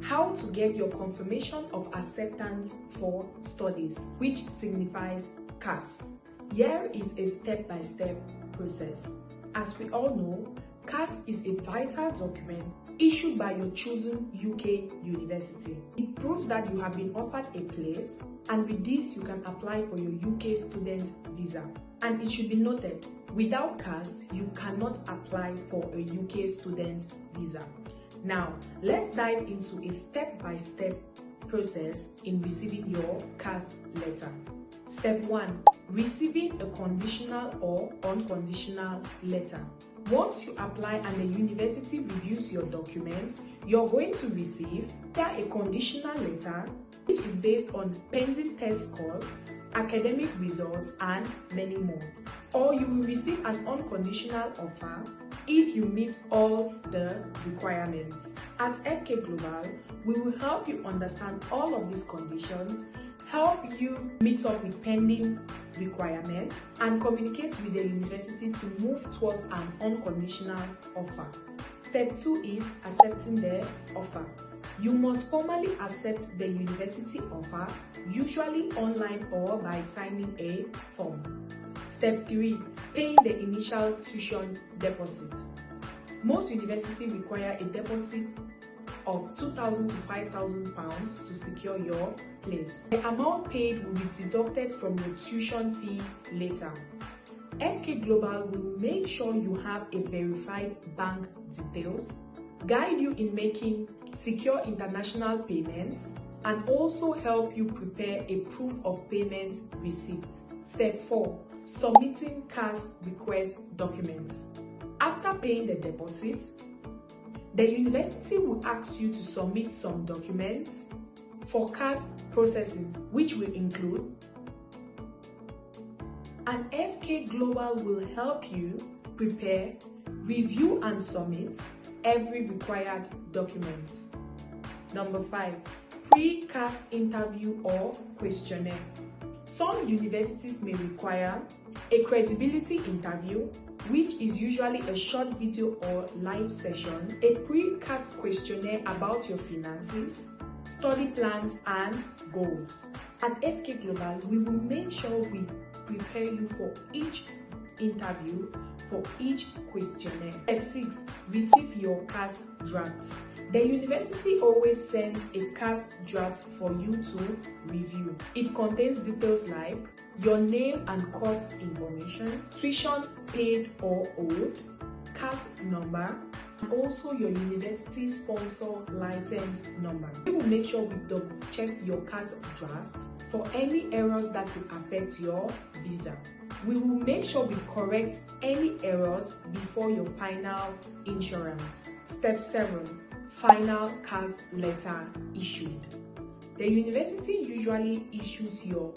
how to get your confirmation of acceptance for studies, which signifies CAS. Here is a step-by-step process. As we all know, CAS is a vital document issued by your chosen UK university. It proves that you have been offered a place, and with this you can apply for your UK student visa. And it should be noted, without CAS, you cannot apply for a UK student visa. Now, let's dive into a step-by-step process in receiving your CAS letter. Step 1. Receiving a conditional or unconditional letter. Once you apply and the university reviews your documents, you're going to receive either a conditional letter, which is based on pending test scores, academic results, and many more. Or you will receive an unconditional offer if you meet all the requirements. At FK Global, we will help you understand all of these conditions, help you meet up with pending requirements, and communicate with the university to move towards an unconditional offer. Step 2 is accepting the offer. You must formally accept the university offer, usually online or by signing a form. Step 3. Paying the initial tuition deposit. Most universities require a deposit of £2,000 to £5,000 to secure your place. The amount paid will be deducted from your tuition fee later. FK Global will make sure you have a verified bank details, guide you in making secure international payments, and also help you prepare a proof of payment receipt. Step 4. Submitting CAS request documents. After paying the deposit, the university will ask you to submit some documents for CAS processing, which will include, and FK Global will help you prepare, review, and submit every required document. Number 5. Pre-CAS interview or questionnaire. Some universities may require a credibility interview, which is usually a short video or live session, a pre-CAS questionnaire about your finances, study plans, and goals. At FK Global, we will make sure we prepare you for each interview, for each questionnaire. Step 6. Receive your CAS draft. The university always sends a CAS draft for you to review. It contains details like your name and course information, tuition paid or owed, CAS number, and also your university sponsor license number. We will make sure we double check your CAS draft for any errors that could affect your visa. We will make sure we correct any errors before your final insurance. Step 7. Final CAS letter issued. The university usually issues your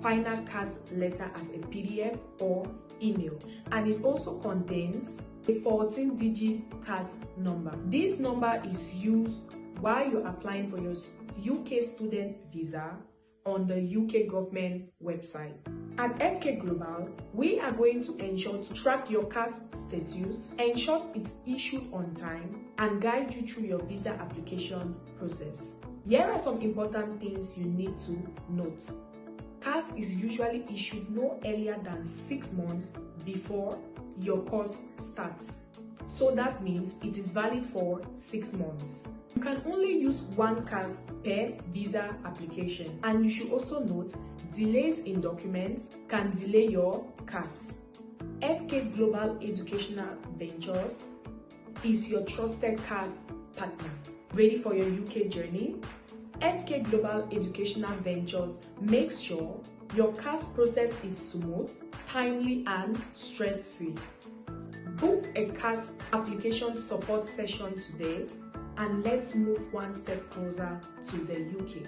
final CAS letter as a PDF or email, and it also contains a 14-digit CAS number. This number is used while you're applying for your UK student visa on the UK government website. At FK Global, we are going to ensure to track your CAS status, ensure it's issued on time, and guide you through your visa application process. Here are some important things you need to note. CAS is usually issued no earlier than 6 months before your course starts. So that means it is valid for 6 months. You can only use one CAS per visa application, and you should also note delays in documents can delay your CAS. FK Global Educational Ventures is your trusted CAS partner. Ready for your UK journey? FK Global Educational Ventures makes sure your CAS process is smooth, timely, and stress-free. Book a CAS application support session today, and let's move one step closer to the UK.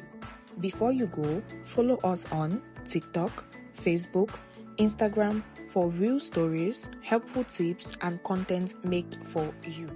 Before you go, follow us on TikTok, Facebook, Instagram for real stories, helpful tips, and content made for you.